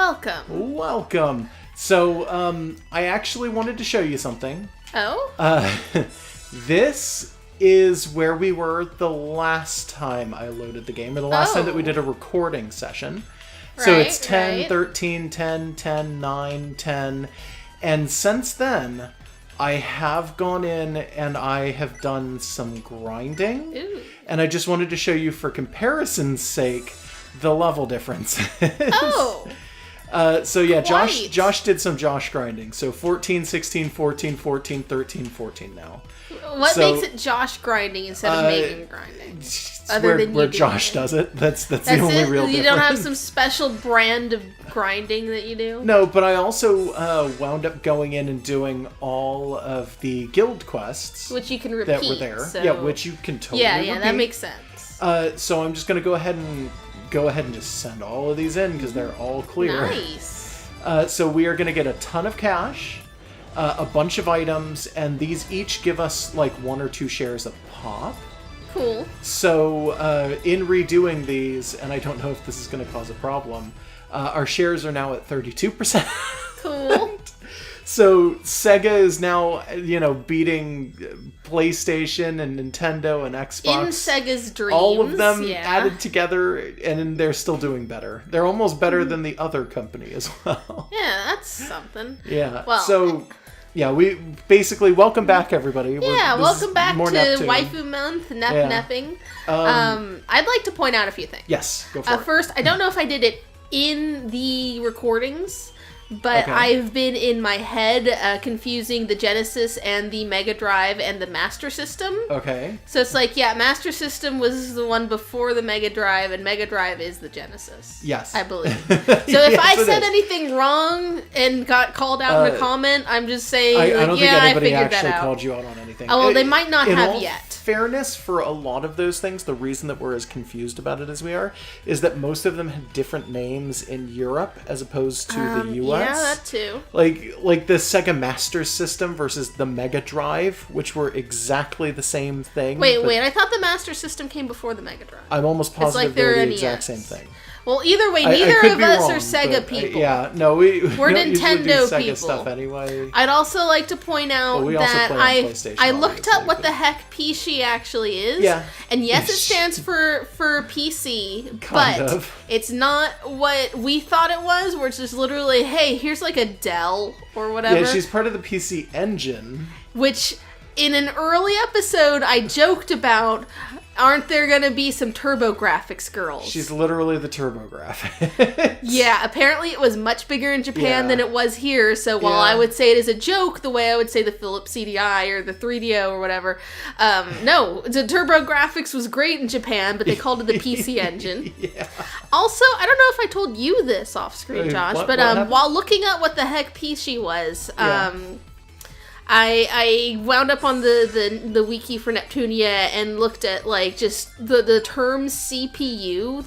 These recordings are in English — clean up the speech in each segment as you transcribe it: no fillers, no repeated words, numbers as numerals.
welcome. Welcome. So, I actually wanted to show you something. Oh? This is where we were the last time I loaded the game, or the last time that we did a recording session. So it's 10, 13, 10, 10, 9, 10. And since then, I have gone in and I have done some grinding. Ooh. And I just wanted to show you, for comparison's sake, the level differences. Oh! So yeah, Quite. Josh did some Josh grinding. So 14, 16, 14, 14, 13, 14 now. What makes it Josh grinding instead of Megan grinding? Other than where Josh does it. That's the only real difference. You don't have some special brand of grinding that you do? No, but I also wound up going in and doing all of the guild quests. Which you can repeat. That were there. So... Yeah, which you can totally repeat. That makes sense. So I'm just going to go ahead and just send all of these in because they're all clear. Nice. So we are going to get a ton of cash, a bunch of items, and these each give us like 1 or 2 shares a pop. Cool. So in redoing these, and I don't know if this is going to cause a problem, our shares are now at 32%. Cool. So Sega is now, beating PlayStation and Nintendo and Xbox. In Sega's dreams. All of them added together, and they're still doing better. They're almost better than the other company as well. Yeah, that's something. Yeah. Well, so, yeah, we basically welcome back, everybody. Welcome back to Neptune. Waifu Month, Nepping. I'd like to point out a few things. Yes, go for it. First, I don't know if I did it in the recordings, but Okay. I've been in my head confusing the Genesis and the Mega Drive and the Master System. Okay. So it's like, Master System was the one before the Mega Drive, and Mega Drive is the Genesis. Yes. I believe. So if I said anything wrong and got called out in a comment, I'm just saying, I don't think anybody figured that actually out. called you out on anything. Oh, well, they might not have all yet. Fairness, for a lot of those things, the reason that we're as confused about it as we are is that most of them had different names in Europe as opposed to the US. Yeah, that too. Like the Sega Master System versus the Mega Drive, which were exactly the same thing. Wait, I thought the Master System came before the Mega Drive. I'm almost positive like they're they're the exact NES. same thing. Well, either way, I neither could of be us wrong, are Sega but, people. we're We're Nintendo Sega people. stuff anyway. I'd also like to point out we also that play on PlayStation, I looked up obviously, what but- the heck PC actually is. Yeah. And yes, it stands for PC, Kind but of. it's not what we thought it was, where it's just literally, hey, here's like a Dell or whatever. Yeah, she's part of the PC Engine. Which, in an early episode, I joked about, aren't there going to be some TurboGrafx girls? She's literally the TurboGrafx. Yeah, apparently it was much bigger in Japan Yeah. than it was here, so while I would say it as a joke, the way I would say the Philips CDI or the 3DO or whatever, no, the TurboGrafx was great in Japan, but they called it the PC Engine. Yeah. Also, I don't know if I told you this off screen, Josh, what but happened? while looking up what the heck PC was, Yeah. I wound up on the wiki for Neptunia and looked at like just the term CPU,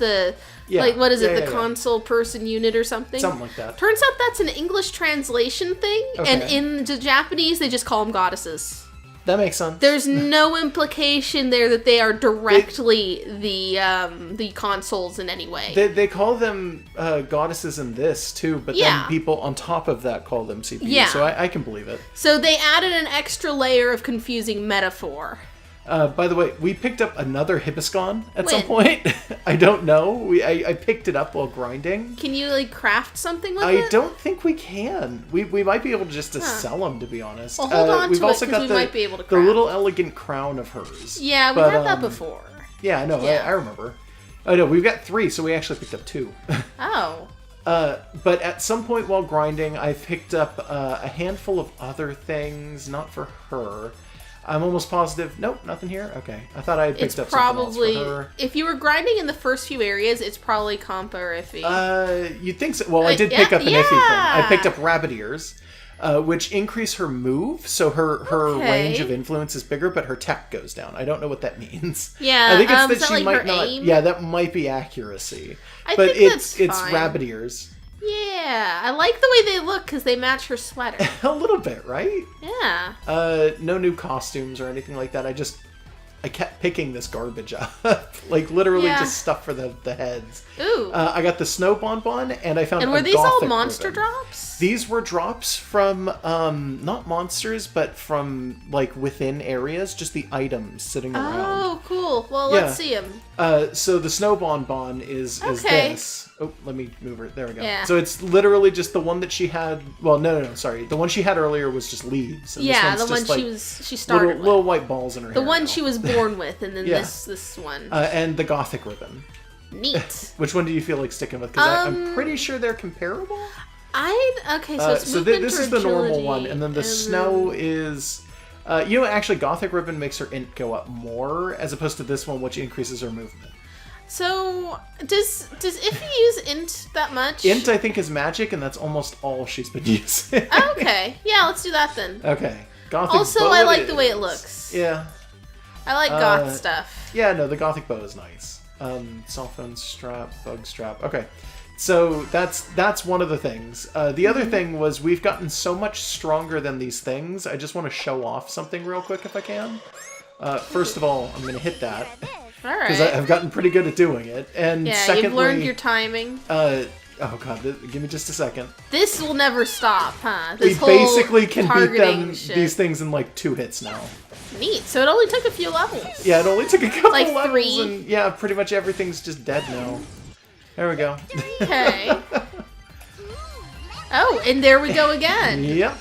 what is it, the console person unit or something? Something like that. Turns out that's an English translation thing, and Okay. in the Japanese they just call them goddesses. That makes sense. There's no implication there that they are directly the consoles in any way. They call them goddesses in this, too, but then people on top of that call them CPUs, Yeah. so I can believe it. So they added an extra layer of confusing metaphor. By the way, we picked up another Hibiscon at some When? point. I don't know. I picked it up while grinding. Can you like craft something with it? I don't think we can. We might be able just to sell them, to be honest. Well, hold on we've to it, also 'cause got we the, might be able to the craft. little elegant crown of hers. Yeah, we But, had that before. Yeah, I know. Yeah. I remember. I know. We've got 3, so we actually picked up 2. Oh. But at some point while grinding, I picked up a handful of other things, not for her. I'm almost positive. Nope, nothing here. Okay, I thought I had picked It's up probably, something else for her. if you were grinding in the first few areas, it's probably Compa or Iffy. You'd think so. Well, I did pick up an iffy thing. I picked up rabbit ears, which increase her move, so her range of influence is bigger, but her tech goes down. I don't know what that means. Yeah, I think it's is that that she like might her not. aim? Yeah, that might be accuracy. But it's fine. rabbit ears. Yeah, I like the way they look because they match her sweater. A little bit, right? Yeah. No new costumes or anything like that. I just I kept picking this garbage up. Like, literally just stuff for the heads. Ooh. I got the snow bonbon, and I found And were these all monster drops? These were drops from, not monsters, but from, like, within areas, just the items sitting around. Oh, cool. Well, let's see them. So the snow bonbon is this. Oh, let me move her. There we go. Yeah. So it's literally just the one that she had. Well, no, sorry. The one she had earlier was just leaves. And yeah, this the one like she started with. Little white balls in her hair. The one she was born with, and then this one. And the gothic ribbon. Neat. Which one do you feel like sticking with? Because I'm pretty sure they're comparable. So this is the normal one, and then the snow is. Actually, gothic ribbon makes her int go up more, as opposed to this one, which increases her movement. So, does Iffy use int that much? Int, I think, is magic, and that's almost all she's been using. Okay. Yeah, let's do that then. Okay. Gothic also, bow I like the way it looks. Yeah. I like goth stuff. Yeah, no, the gothic bow is nice. Cell phone strap, bug strap. Okay. So that's one of the things. The other thing was we've gotten so much stronger than these things. I just want to show off something real quick if I can. First of all, I'm going to hit that. All right. Because I've gotten pretty good at doing it. And secondly, you've learned your timing. Oh god, give me just a second. This will never stop, huh? We basically can beat these things in like 2 hits now. Neat. So it only took a few levels. Yeah, it only took a couple like levels. 3. And yeah, pretty much everything's just dead now. There we go. Okay. Oh, and there we go again. Yep.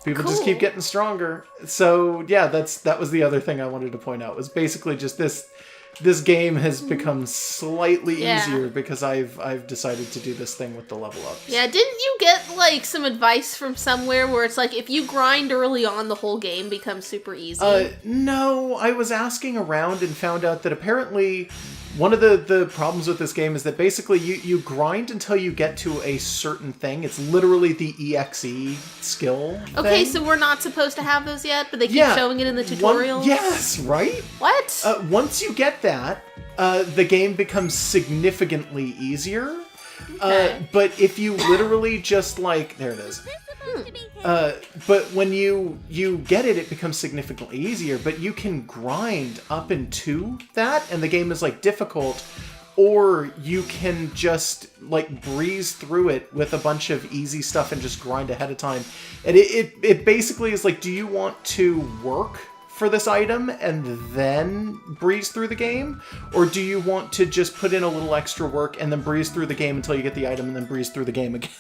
People just keep getting stronger. So yeah, that was the other thing I wanted to point out. Was basically just this game has become slightly easier because I've decided to do this thing with the level ups. Yeah, didn't you get like some advice from somewhere where it's like if you grind early on, the whole game becomes super easy? No, I was asking around and found out that apparently one of the problems with this game is that basically you grind until you get to a certain thing. It's literally the EXE skill Okay, thing. so we're not supposed to have those yet, but they keep showing it in the tutorials? Yes, right? What? Once you get that, the game becomes significantly easier. Okay. But if you literally just like... There it is. But when you get it, it becomes significantly easier, but you can grind up into that, and the game is, like, difficult, or you can just, like, breeze through it with a bunch of easy stuff and just grind ahead of time. And it basically is like, do you want to work for this item and then breeze through the game? Or do you want to just put in a little extra work and then breeze through the game until you get the item and then breeze through the game again?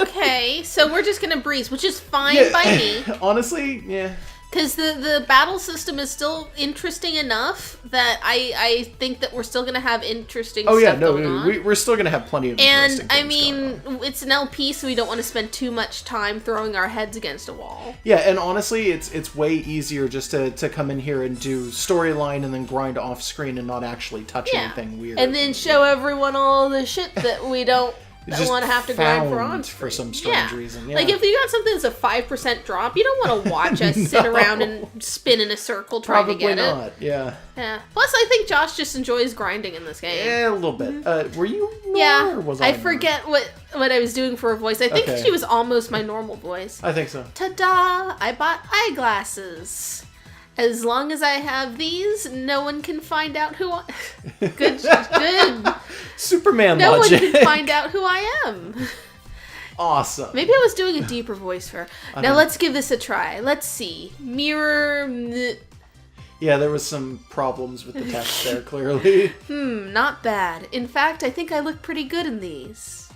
Okay, so we're just gonna breeze, which is fine by me. Honestly, yeah. Because the battle system is still interesting enough that I think that we're still going to have interesting stuff going on. We're still going to have plenty of interesting things going on. It's an LP, so we don't want to spend too much time throwing our heads against a wall. Yeah, and honestly, it's way easier just to come in here and do storyline and then grind off screen and not actually touch anything weird. And then show everyone all the shit that we don't... I want to have to grind for on for some strange reason. Yeah. Like if you got something that's a 5% drop, you don't want to watch us sit around and spin in a circle trying to get it. Probably not. Yeah. Yeah. Plus, I think Josh just enjoys grinding in this game. Yeah, a little bit. Were you? Or was I forget what I was doing for a voice. I think she was almost my normal voice. I think so. Ta-da! I bought eyeglasses. As long as I have these, no one can find out who I... Good. Superman logic. No one can logic. find out who I am. Awesome. Maybe I was doing a deeper voice for her. Now let's give this a try. Let's see. Mirror... Yeah, there was some problems with the text there, clearly. Not bad. In fact, I think I look pretty good in these.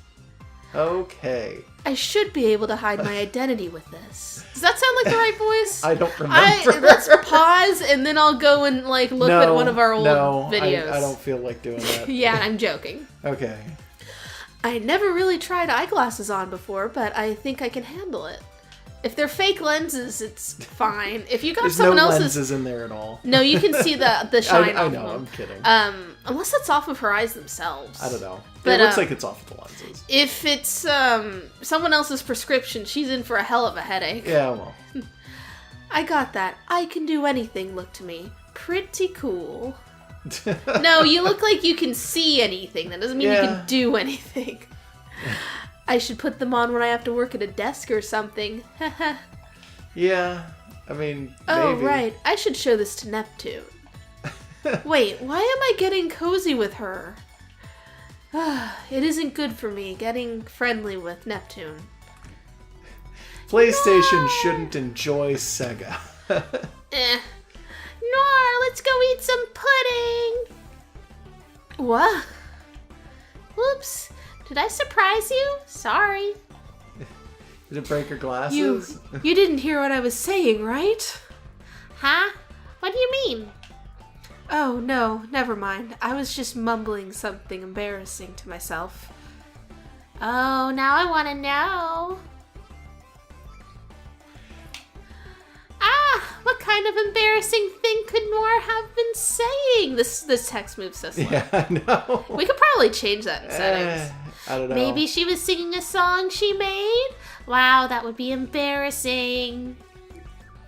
Okay. I should be able to hide my identity with this. Does that sound like the right voice? I don't remember. Let's pause and then I'll go and look at one of our old videos. I don't feel like doing that. Yeah, I'm joking. Okay. I never really tried eyeglasses on before, but I think I can handle it. If they're fake lenses, it's fine. If you got someone else's... There's no lenses in there at all. No, you can see the shine I off know, of them. I'm kidding. Unless it's off of her eyes themselves. I don't know. But, it looks like it's off of the lenses. If it's someone else's prescription, she's in for a hell of a headache. Yeah, well. I got that. I can do anything, look to me. Pretty cool. No, you look like you can see anything. That doesn't mean you can do anything. I should put them on when I have to work at a desk or something. Yeah, I mean, maybe. Oh, right. I should show this to Neptune. Wait, why am I getting cozy with her? It isn't good for me getting friendly with Neptune. PlayStation shouldn't enjoy Sega. Nor, let's go eat some pudding. What? Whoops. Did I surprise you? Sorry. Did it break your glasses? You didn't hear what I was saying, right? Huh? What do you mean? Oh, no, never mind. I was just mumbling something embarrassing to myself. Oh, now I want to know. What kind of embarrassing thing could Noir have been saying? This text moves so slow. Yeah, I know. We could probably change that in settings. I don't know. Maybe she was singing a song she made? Wow, that would be embarrassing.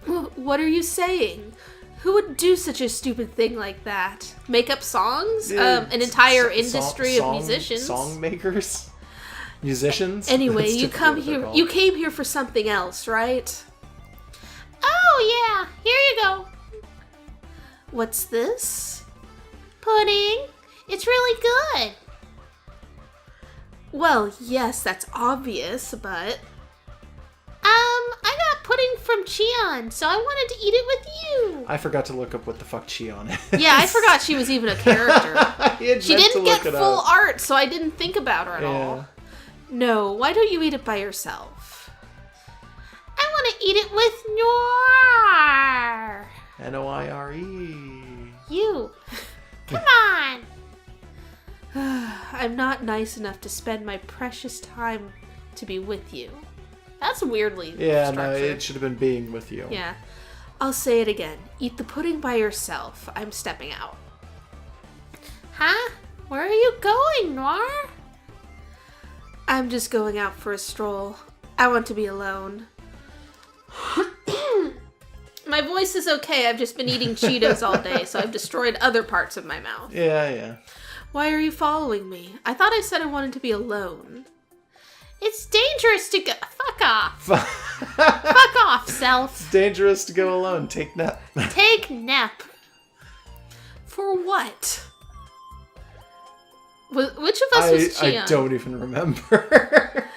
What are you saying? Who would do such a stupid thing like that? Make up songs? An entire industry of musicians? Song makers? Musicians? Anyway, you came here for something else, right? Oh yeah, here you go. What's this? Pudding. It's really good. Well, yes, that's obvious, but... I got pudding from Cheon, so I wanted to eat it with you. I forgot to look up what the fuck Cheon is. Yeah, I forgot she was even a character. She didn't get full art, so I didn't think about her at all. No, why don't you eat it by yourself? I want to eat it with Noir. Noire. You. Come on. I'm not nice enough to spend my precious time to be with you. That's weirdly structured. No, it should have been being with you. Yeah. I'll say it again. Eat the pudding by yourself. I'm stepping out. Huh? Where are you going, Noir? I'm just going out for a stroll. I want to be alone. My voice is okay. I've just been eating Cheetos all day, so I've destroyed other parts of my mouth. Yeah. Why are you following me? I thought I said I wanted to be alone. It's dangerous to go... Fuck off. Fuck off, self. It's dangerous to go alone. Take nap. Take nap. For what? Which of us was Cheon? I don't even remember.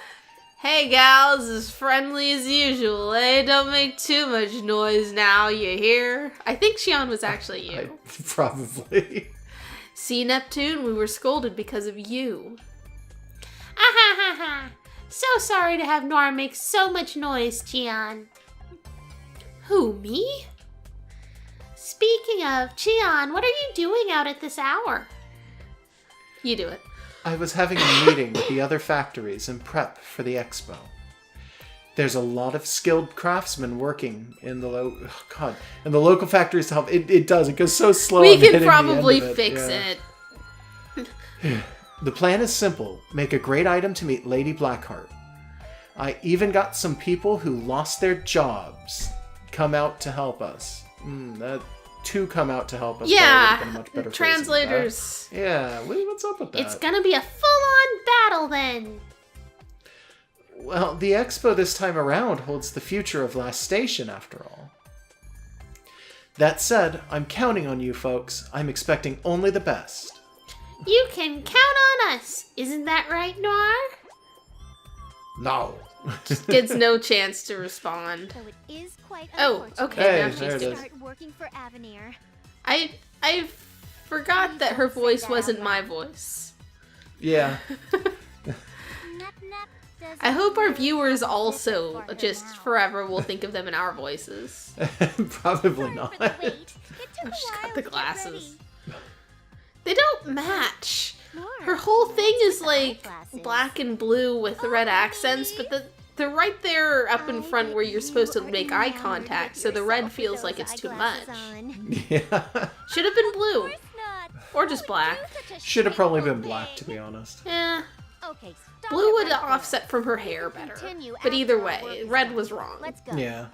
Hey gals, as friendly as usual, eh? Don't make too much noise now, you hear? I think Cheon was actually you. Probably. See, Neptune, we were scolded because of you. Ah. So sorry to have Noir make so much noise, Cheon. Who, me? Speaking of, Cheon, what are you doing out at this hour? You do it. I was having a meeting with the other factories in prep for the expo. There's a lot of skilled craftsmen working in the local factories to help. It goes so slow. We can probably fix it. The plan is simple. Make a great item to meet Lady Blackheart. I even got some people who lost their jobs come out to help us. To come out to help us. Yeah, a much better translators. Yeah, what's up with that? It's gonna be a full-on battle then. Well, the expo this time around holds the future of Lastation, after all. That said, I'm counting on you folks. I'm expecting only the best. You can count on us. Isn't that right, Noir? No. Just gets no chance to respond. So it is quite okay. Now there she's it is. start working for Avenir. I forgot that her voice wasn't my voice. Yeah. I hope our viewers also just forever will think of them in our voices. Probably not. She's got the glasses. They don't match. Her whole thing is like black and blue with red accents, but they're right there up in front where you're supposed to make eye contact, so the red feels like it's too much. Yeah. Should have been blue. Or just black. Should have probably been black, to be honest. Yeah. Blue would offset from her hair better. But either way, red was wrong. Yeah.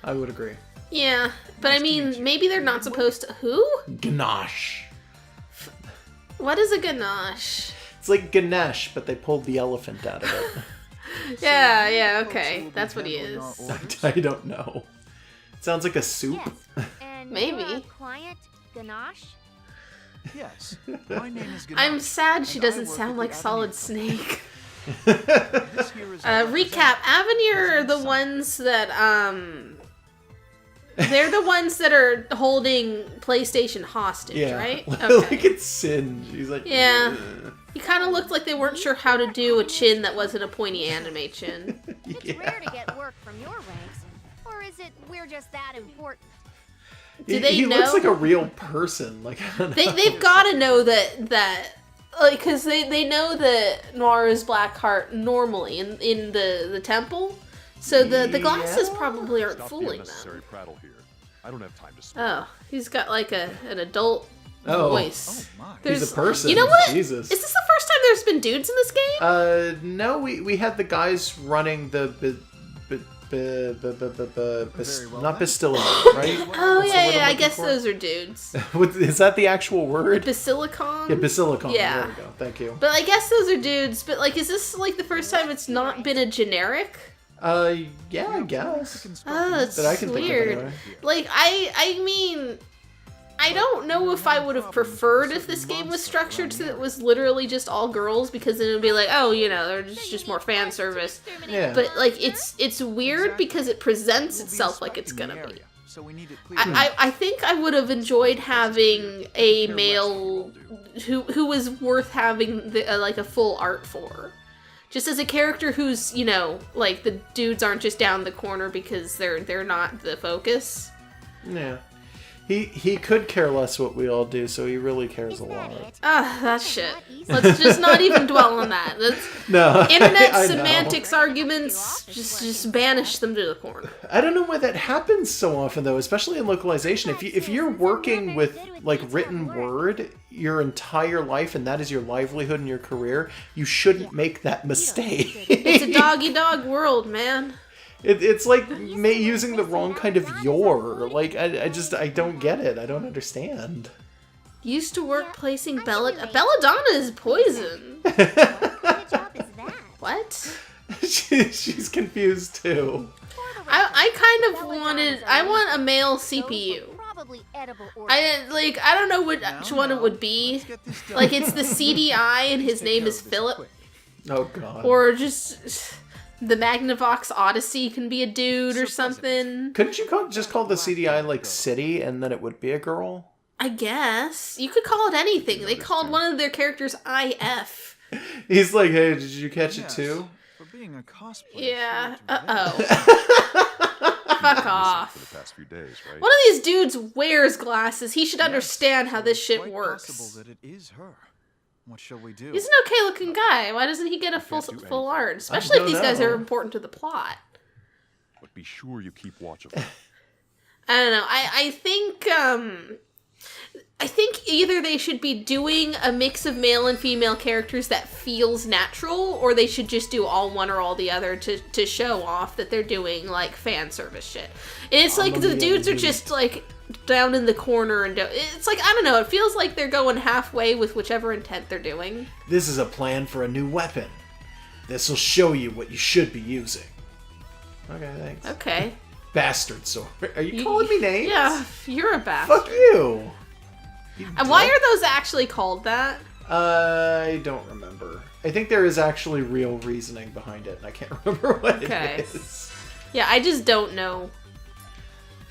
I would agree. Yeah, but I mean, maybe they're not supposed to... Who? Ganache. What is a ganache? It's like Ganesh, but they pulled the elephant out of it. Yeah, okay. That's what he is. I don't know. It sounds like a soup. And And Maybe. you're a client, Ganache? Yes, my name is Ganache. I'm sad she and I doesn't work sound at like the Solid Avenue Snake. This here is our Recap. Avenir are the ones that, they're the ones that are holding PlayStation hostage, Yeah. right? Look Okay. at Singe. He's like, Yeah. "Ugh." He kind of looked like they weren't sure how to do a chin that wasn't a pointy anime chin. It's Yeah. rare to get work from your ranks. Or is it we're just that important? Do they he know? looks like a real person. Like, I don't know. They've got to know that like, because they know that Noir is Blackheart normally in the temple, so the glasses Yeah. probably aren't Stop the fooling unnecessary them. prattle here. I don't have time to speak. Oh, he's got like an adult Oh. voice. Oh my. He's a person. You know what? Jesus. Is this the first time there's been dudes in this game? No, we had the guys running the Very well not then. Bastilla, right? Oh What's the yeah, word yeah. I'm I looking guess for? those are dudes. Is that the actual word? Basilicon. Yeah, Basilicon. Yeah. There we go. Thank you. But I guess those are dudes. But like, is this like the first time it's not been a generic? Yeah, I guess. Oh, that's That I can think of weird. anyway. Like, I mean, I don't know if I would have preferred if this game was structured so that it was literally just all girls, because then it would be like, oh, you know, they're just more fan service. Yeah. But like, it's weird because it presents itself like it's gonna be. So we need it clear. I think I would have enjoyed having a male who was worth having like a full art for. Just as a character who's, you know, like the dudes aren't just down the corner because they're not the focus. Yeah. He could care less what we all do, so he really cares a Is that lot. it? Ah, that's It's shit. not easy. Let's just not even dwell on that. That's No. internet I know. semantics arguments. Just banish them to the corner. I don't know why that happens so often though, especially in localization. If you're working with like written word your entire life and that is your livelihood and your career, you shouldn't make that mistake. It's a doggy dog world, man. It's like using the wrong kind of your. Like I don't get it. I don't understand. Used to work placing belladonna is poison. What kind of job is that? What? She's confused too. I kind of wanted. I want a male CPU. Probably edible or I don't know which one it would be. Like it's the CDI and his name is Philip, Oh god. or just the Magnavox Odyssey can be a dude or something. Couldn't you just call the CDI like City and then it would be a girl? I guess you could call it anything. They called one of their characters IF. He's like, hey, did you catch it Yes, too? For being a cosplayer. Yeah. sure Uh to be oh. Fuck For off. the past few days, right? One of these dudes wears glasses. He should understand how this shit Quite works. possible that it is her. What shall we do? He's an okay looking guy. Why doesn't he get a full can't do full anything. art? Especially if don't these guys know. are important to the plot. But be sure you keep watch of I don't know. I think either they should be doing a mix of male and female characters that feels natural, or they should just do all one or all the other to show off that they're doing like fan service shit. And it's like the dudes are just like down in the corner and it's like, I don't know, it feels like they're going halfway with whichever intent they're doing. This is a plan for a new weapon. This will show you what you should be using. Okay, thanks. Okay. Bastard sword. Are you calling me names? Yeah, you're a bastard. Fuck you. And why are those actually called that? I don't remember. I think there is actually real reasoning behind it, and I can't remember what Okay. it is. Yeah, I just don't know.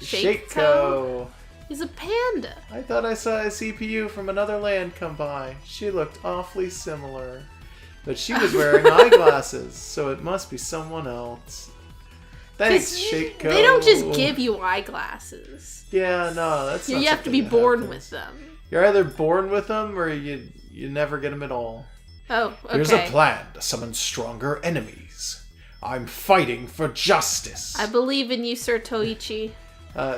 Shaco. He's a panda. I thought I saw a CPU from another land come by. She looked awfully similar. But she was wearing eyeglasses, so it must be someone else. Thanks, 'Cause Shaco. They don't just give you eyeglasses. Yeah, no, that's not You have to something be that born happens. with them. You're either born with them or you never get them at all. Oh, okay. Here's a plan to summon stronger enemies. I'm fighting for justice. I believe in you, Sir Toichi.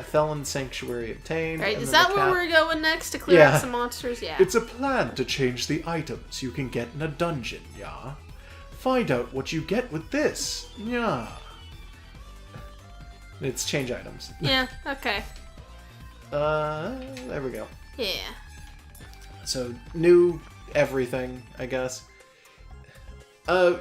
Felon Sanctuary obtained. Right, and is then that the where cap- we're going next to clear Yeah. out some monsters? Yeah. It's a plan to change the items you can get in a dungeon, yeah? Find out what you get with this, yeah. It's change items. Yeah, okay. There we go. Yeah. So, new everything, I guess.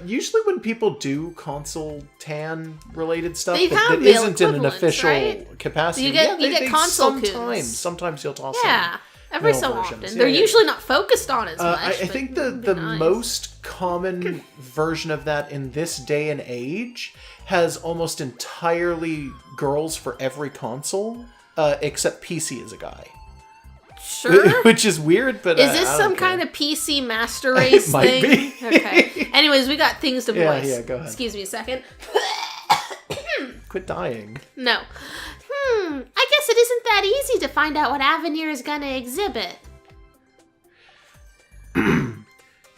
Usually when people do console tan related stuff They have that male isn't in an equivalents, official right? capacity, You get they console sometimes you'll toss Yeah, in every male so versions. often. Yeah, They're yeah. usually not focused on as much. I but think it'd the be nice. most common version of that in this day and age has almost entirely girls for every console, except PC is a guy. Sure. Which is weird, but Is this I don't some care. kind of PC master race might thing? be. Okay. Anyways, we got things to Yeah, voice. yeah, go ahead. Excuse me a second. Quit dying. No. I guess it isn't that easy to find out what Avenir is gonna exhibit.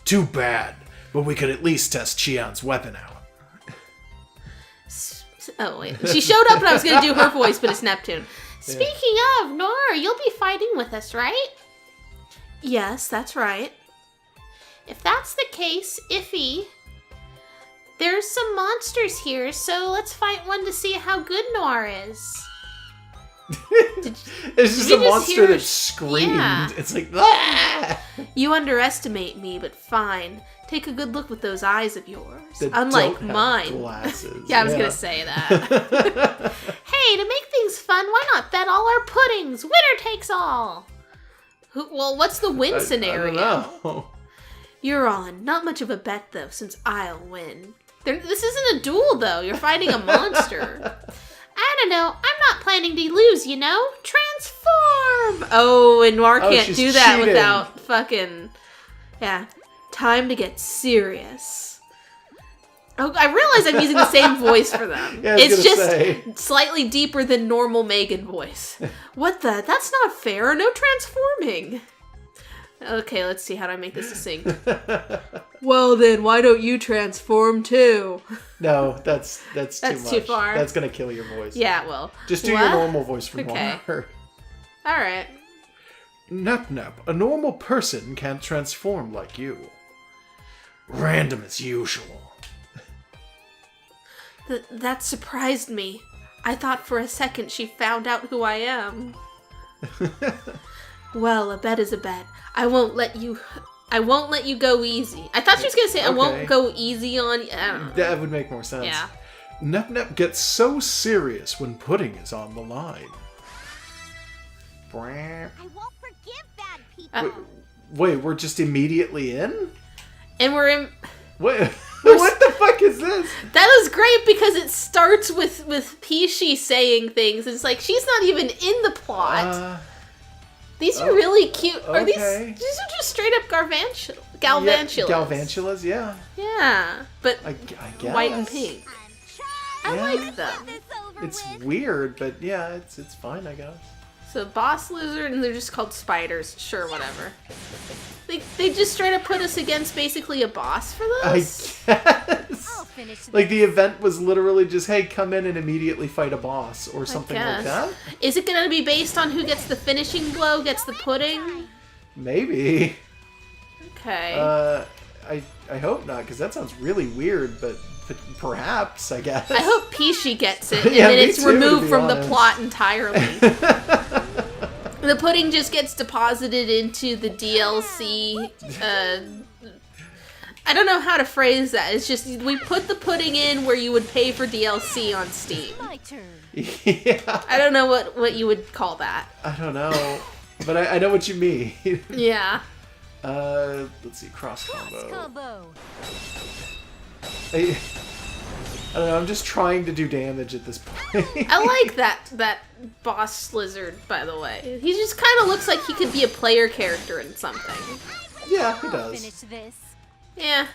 Too bad, but we could at least test Qian's weapon out. Oh, wait. She showed up and I was gonna do her voice, but it's Neptune. Speaking of, Nora, you'll be fighting with us, right? Yes, that's right. If that's the case, Iffy, there's some monsters here, so let's fight one to see how good Noir is. It's just you a just monster hear- that screamed. Yeah. It's like, ah! You underestimate me, but fine. Take a good look with those eyes of yours. That Unlike don't have mine. Glasses. Yeah, I was gonna say that. Hey, to make things fun, why not bet all our puddings? Winner takes all! Well, what's the win scenario? I don't know. You're on. Not much of a bet, though, since I'll win. This isn't a duel, though. You're fighting a monster. I don't know. I'm not planning to lose, you know? Transform! Oh, and Noir can't she's do that cheating. without fucking... Yeah. Time to get serious. Oh, I realize I'm using the same voice for them. Yeah, I was It's gonna just say. slightly deeper than normal Megan voice. What the? That's not fair. No transforming. Okay, let's see how do I make this succinct. Well then, why don't you transform too? No, that's too That's much. too far. That's gonna kill your voice. Yeah, well. Just do What? your normal voice from Okay. Noir. Alright. Nap, a normal person can't transform like you. Random as usual. That surprised me. I thought for a second she found out who I am. Well, a bet is a bet. I won't let you go easy. I thought she was gonna say I Okay. won't go easy on you. I don't know. That would make more sense. Yeah. Nep gets so serious when pudding is on the line. I won't forgive bad people. Wait, we're just immediately in? And we're in. What? What the fuck is this? That was great because it starts with Pishi saying things. It's like she's not even in the plot. These are really cute. Are these okay. are just straight up galvantulas. Galvantulas, yeah. Yeah, but I guess. white and pink. I Yeah. like them. It's weird, but yeah, it's fine, I guess. So boss lizard, and they're just called spiders. Sure, whatever. They just straight up put us against basically a boss for I this. guess. I'll finish Like the event was literally just, hey, come in and immediately fight a boss or something like that. Is it going to be based on who gets the finishing blow, gets the pudding? Maybe. Okay. I hope not, because that sounds really weird, but perhaps, I guess. I hope Pishi gets it, and Yeah, then me it's too, to removed be from the honest. plot entirely. The pudding just gets deposited into the DLC. I don't know how to phrase that. It's just we put the pudding in where you would pay for DLC on Steam. my turn. Yeah. I don't know what you would call that. I don't know, but I know what you mean. Yeah. Let's see, cross combo. Combo. I don't know, I'm just trying to do damage at this point. I like that boss lizard, by the way. He just kind of looks like he could be a player character in something. Yeah, he I'll does. finish this. Yeah.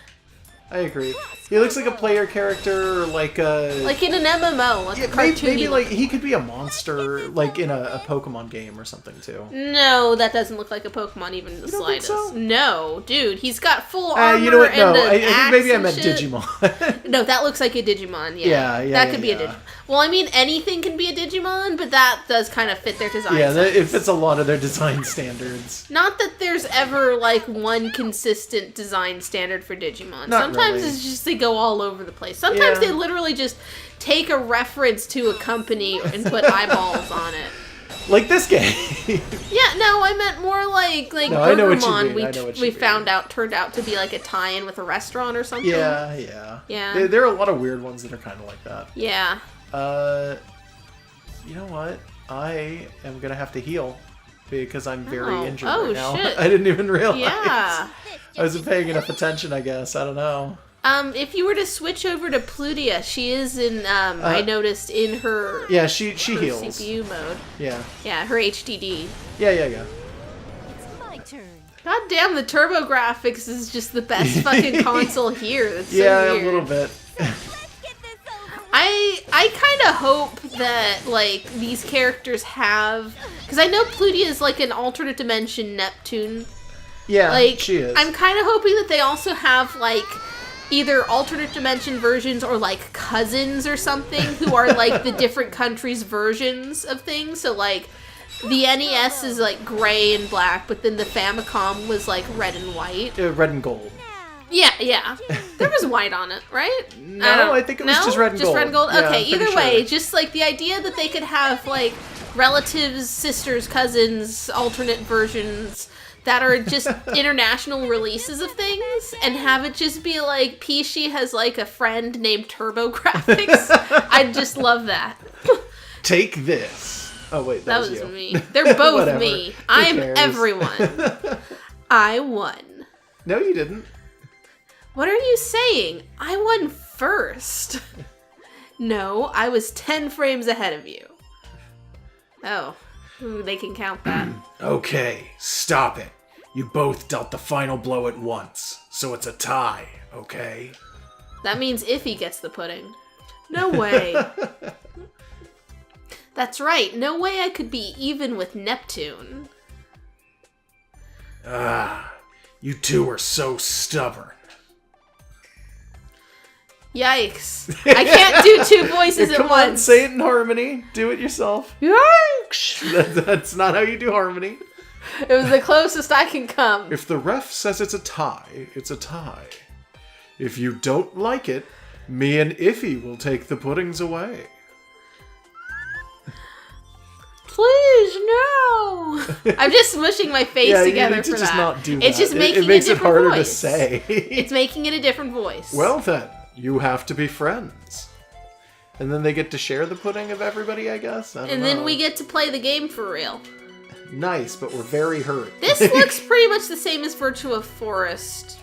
I agree. He looks like a player character, like a... Like in an MMO, like a cartoony. maybe like he could be a monster, like in a Pokemon game or something too. No, that doesn't look like a Pokemon even the don't think slightest. so? No, dude, he's got full armor You know what? No, and an I think axe maybe I and meant shit. Digimon. No, that looks like a Digimon. Yeah, that could be a yeah. Digimon. Well, I mean, anything can be a Digimon, but that does kind of fit their design. Yeah, sense. it fits a lot of their design standards. Not that there's ever like one consistent design standard for Digimon. Not Sometimes really. it's just they go all over the place. Sometimes Yeah. they literally just take a reference to a company and put eyeballs on it. Like this game. Yeah, no, I meant more like No, I know what you Burgermon. mean, I know what you We mean. turned out to be like a tie-in with a restaurant or something. Yeah. Yeah. There are a lot of weird ones that are kind of like that. Yeah. You know what? I am gonna have to heal because I'm very injured Oh, right now. shit. I didn't even realize. Yeah. I wasn't paying enough attention, I guess. I don't know. If you were to switch over to Plutia, she is in, I noticed in her, Yeah, she her heals. CPU mode. Yeah. Yeah, her HDD. Yeah. It's my turn. God damn, the Turbo Graphics is just the best fucking console here. That's so Yeah, weird. a little bit. Let's get this over with. I kind of hope that, like, these characters have... Because I know Plutia is, like, an alternate dimension Neptune. Yeah, Like, she is. I'm kind of hoping that they also have, like, either alternate dimension versions or, like, cousins or something who are, like, the different countries' versions of things. So, like, the NES is, like, gray and black, but then the Famicom was, like, red and white. Red and gold. Yeah. There was white on it, right? No, I think it was just red and gold. Just red and gold? Yeah, Okay, I'm pretty either way, sure. just, like, the idea that they could have, like, relatives, sisters, cousins, alternate versions that are just international releases of things, and have it just be, like, Pishi has, like, a friend named Turbo Graphics. I'd just love that. Take this. Oh, wait, that, That was you. me. They're both Whatever. me. Who I'm cares? everyone. I won. No, you didn't. What are you saying? I won first. No, I was 10 frames ahead of you. Oh, ooh, they can count that. Okay, stop it. You both dealt the final blow at once, so it's a tie, okay? That means Iffy gets the pudding. No way. That's right, no way I could be even with Neptune. You two are so stubborn. Yikes. I can't do two voices at Come once. on, say it in harmony. Do it yourself. Yikes! That's not how you do harmony. It was the closest I can come. If the ref says it's a tie, it's a tie. If you don't like it, me and Iffy will take the puddings away. Please, no! I'm just smushing my face Yeah, together you need to for just that. not do that. It's just making it makes a it different harder voice. to say. It's making it a different voice. Well then, you have to be friends. And then they get to share the pudding of everybody, I guess? I don't and know. then we get to play the game for real. Nice, but we're very hurt. This looks pretty much the same as Virtua Forest,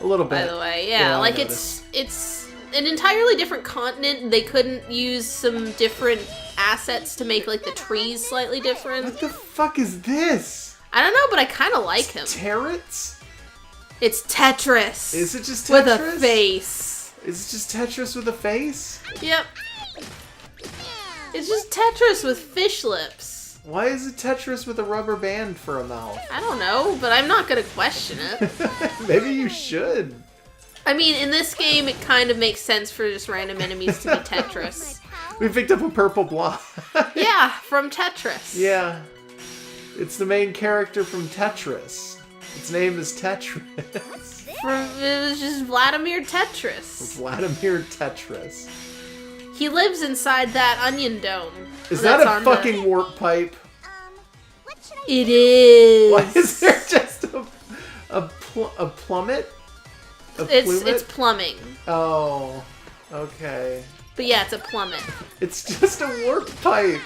a little bit. by the way. Yeah, I like noticed. it's an entirely different continent. They couldn't use some different assets to make like the trees slightly different. What the fuck is this? I don't know, but I kind of like him. Terrets? It's Tetris. Is it just with Tetris? a face? Is it just Tetris with a face? Yep. It's just Tetris with fish lips. Why is it Tetris with a rubber band for a mouth? I don't know, but I'm not gonna question it. Maybe you should. I mean, in this game, it kind of makes sense for just random enemies to be Tetris. We picked up a purple block. Yeah, from Tetris. Yeah. It's the main character from Tetris. Its name is Tetris. It was just Vladimir Tetris. Vladimir Tetris. He lives inside that onion dome. Is that's that a on the- fucking warp pipe? What should I It is. Why is there just a plummet? A It's plummet? plumbing. Oh, okay. But yeah, it's a plummet. It's just a warp pipe.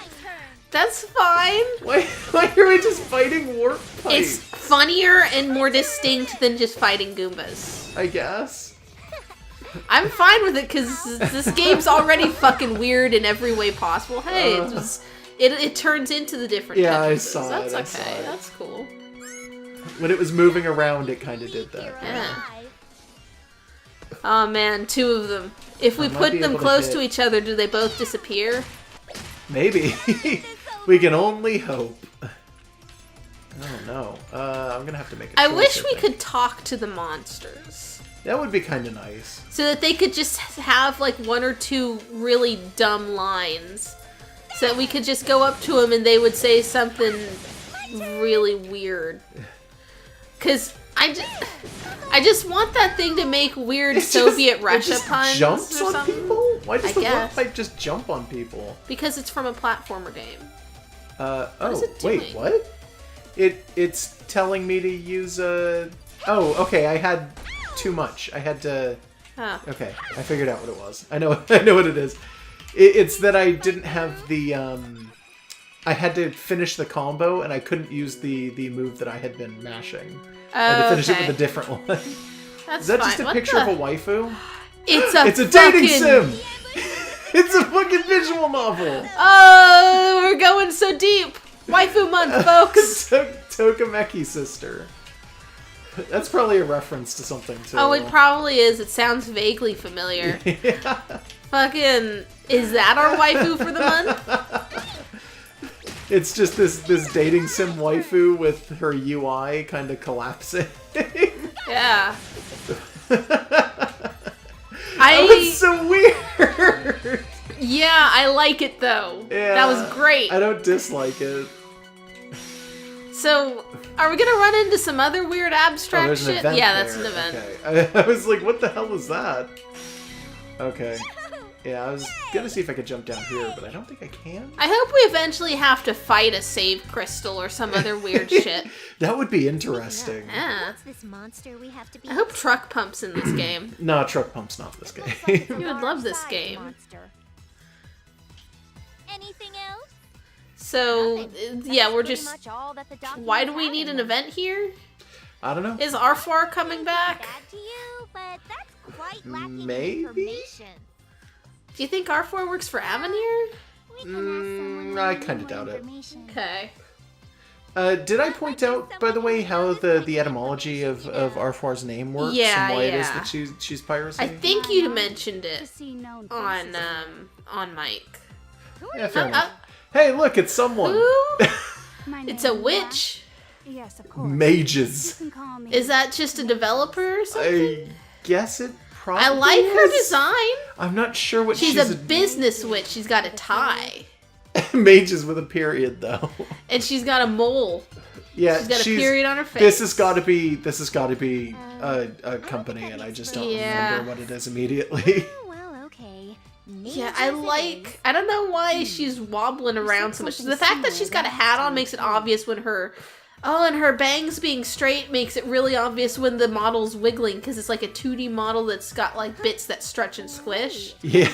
That's fine. Why are we just fighting warp pipes? It's funnier and more distinct than just fighting Goombas. I guess. I'm fine with it because this game's already fucking weird in every way possible. Hey, it turns into the different Yeah, I Tetrises. saw That's it, I okay. saw it. That's cool. When it was moving around, it kind of did that. Yeah. Oh man, two of them. If we I might put be them able to close hit. to each other, do they both disappear? Maybe. We can only hope. Oh no. I'm gonna have to make a I choice, wish we think. could talk to the monsters. That would be kind of nice. So that they could just have like one or two really dumb lines. So that we could just go up to them and they would say something really weird. Because I just want that thing to make weird Soviet Russia puns Jumps or on something. people? Why does I the warp guess. pipe just jump on people? Because it's from a platformer game. is it doing? Wait, what? It's telling me to use a... Oh, okay, I had too much. I had to... Huh. Okay, I figured out what it was. I know what it is. It's that I didn't have the... I had to finish the combo, and I couldn't use the move that I had been mashing. I had to finish it with a different one. That's Is that fine. just a What picture of a waifu? It's a dating sim! It's a fucking visual novel! Oh, we're going so deep! Waifu month, folks! Tokameki sister. That's probably a reference to something, too. Oh, it probably is. It sounds vaguely familiar. Yeah. Fucking, is that our waifu for the month? It's just this dating sim waifu with her UI kind of collapsing. Yeah. That was so weird! Yeah, I like it though. Yeah, that was great. I don't dislike it. So, are we gonna run into some other weird abstract there's an shit? event Yeah, that's there. an event. Okay. I was like, what the hell was that? Okay. Yeah, I was gonna see if I could jump down here, but I don't think I can. I hope we eventually have to fight a save crystal or some other weird shit. That would be interesting. Yeah. What's this monster we have to be? I hope Truck Pump's in this game. No, Truck Pump's not this game. You would love this game. Monster. Anything else? So, yeah, we're Pretty just... much all that the Why do documents we have need in an them. event here? I don't know. Is Arfar coming back? Bad to you, but that's quite lacking in Maybe? information. Do you think Arfar works for Avenir? We can ask someone I with kinda more doubt it. information. Okay. Did I point out, by the way, how the etymology of Arfar's name works Yeah, and why it is yeah. that she's piracy? I think you mentioned To it see known on faces. Mike. Yeah, fair enough. Hey, look, it's someone. Who? My It's name a is witch. Black. Yes, of course. Mages. You can call me. Is that just a developer or something? I guess it probably I like her is. design. I'm not sure what She's a business witch. She's got a tie. Mages with a period, though. And she's got a mole. Yeah, She's got a period on her face. This has got to be a company, and I just don't Yeah. remember what it is immediately. Oh, well, okay. Yeah, I like... I don't know why she's wobbling around so much. The fact that she's got a hat on makes it obvious when her... Oh, and her bangs being straight makes it really obvious when the model's wiggling, because it's like a 2D model that's got, like, bits that stretch and squish. Yeah.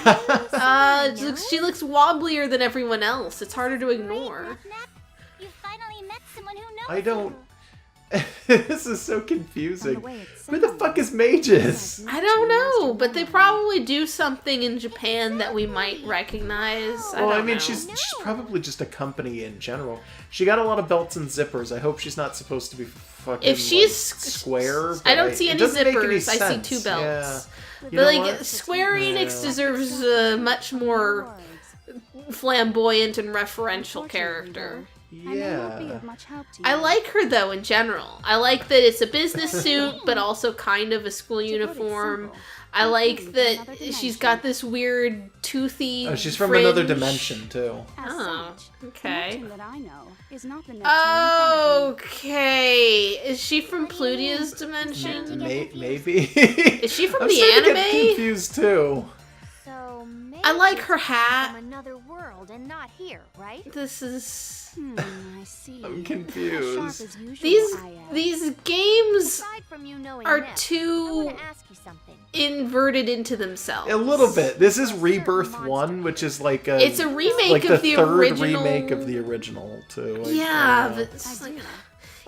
She looks wobblier than everyone else. It's harder to ignore. You finally met someone who knows I don't... you. This is so confusing. From the way it's Who the sounded. fuck is Mages? I don't know, but they probably do something in Japan that we might recognize. Well, I don't mean, know. she's probably just a company in general. She got a lot of belts and zippers. I hope she's not supposed to be fucking If she's like, square. I but don't see it any doesn't make any zippers. I see sense. 2 belts. Yeah. You But know like what? Square Enix Yeah. deserves a much more Words. flamboyant and referential character. I may not be Yeah. of much help to you. I like her though in general. I like that it's a business suit, but also kind of a school To put it uniform. simple, I like from that another she's dimension. got this weird toothy. Oh, she's from another fringe. dimension too. As Oh, such, okay. the mountain that I know is not the Neptunian Okay. Is she from Plutia's dimension? Maybe. Is she from I'm the starting to get anime? confused too. So maybe I like her it's hat. from another world and not here, right? This is I see. I'm As confused. sharp as usual, these I am. these games Aside from you knowing are Nep, I too want to ask you something. inverted into themselves. A little bit. This is Rebirth 1, which is like a... It's a remake like of the the third original. remake of the original, too. Like, Yeah, I don't know. but it's I just like, do.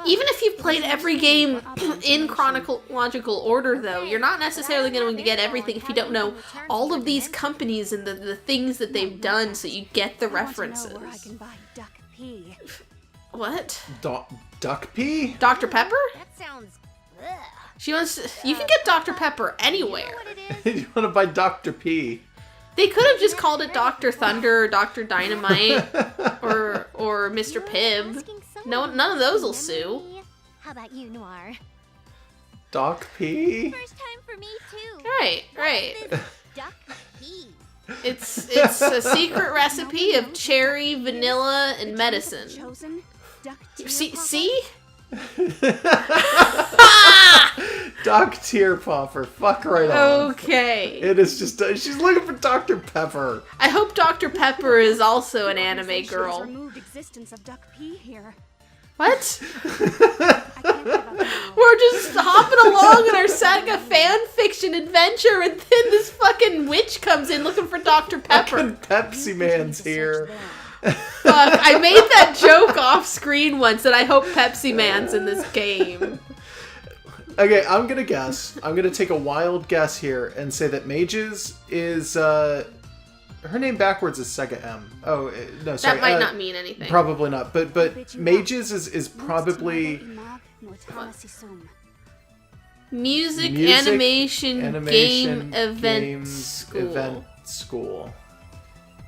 even if you've played every game in chronological order, though, you're not necessarily going to get everything if you don't know all of these companies and the things that they've done, so you get the I want to know references. where I can buy duck pea. What? Duck Pea? Dr. Pepper? That sounds. Ugh. She wants. You can get Dr. Pepper You know anywhere. what it is? You want to buy Dr. P? They could have just called it Dr. Thunder or Dr. Dynamite or Mr. You're Pibb. asking No, someone none of those will to sue. remember me. How about you, Noir? Doc P? First time for me too. Right, right. This duck pea. It's a secret recipe of cherry, vanilla, and medicine. Chosen duck tea See, Papa? see? Doc Tear Popper. Fuck right off. Okay. It is just... she's looking for Dr. Pepper. I hope Dr. Pepper is also an anime She has girl. removed existence of Duck P here. What? I can't give up now. We're just hopping along in our saga fan fiction adventure, and then this fucking witch comes in looking for Dr. Pepper. Fucking Pepsi Man's here. Fuck, I made that joke off screen once, and I hope Pepsi Man's in this game. Okay, I'm gonna guess. I'm gonna take a wild guess here and say that Mages is, her name backwards is Sega M. Oh, no, sorry. That might not mean anything. Probably not, but Mages is probably... Music, Music, animation, game, event, games, school. Event, school.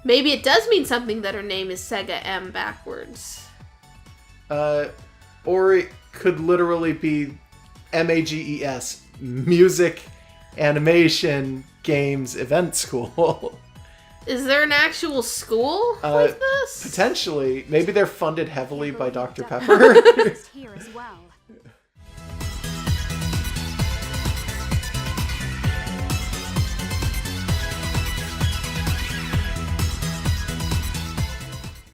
Maybe it does mean something that her name is Sega M backwards. Or it could literally be MAGES, Music, Animation, Games, Event School. Is there an actual school like this? Potentially. Maybe they're funded heavily by Dr. Pepper. Here as well.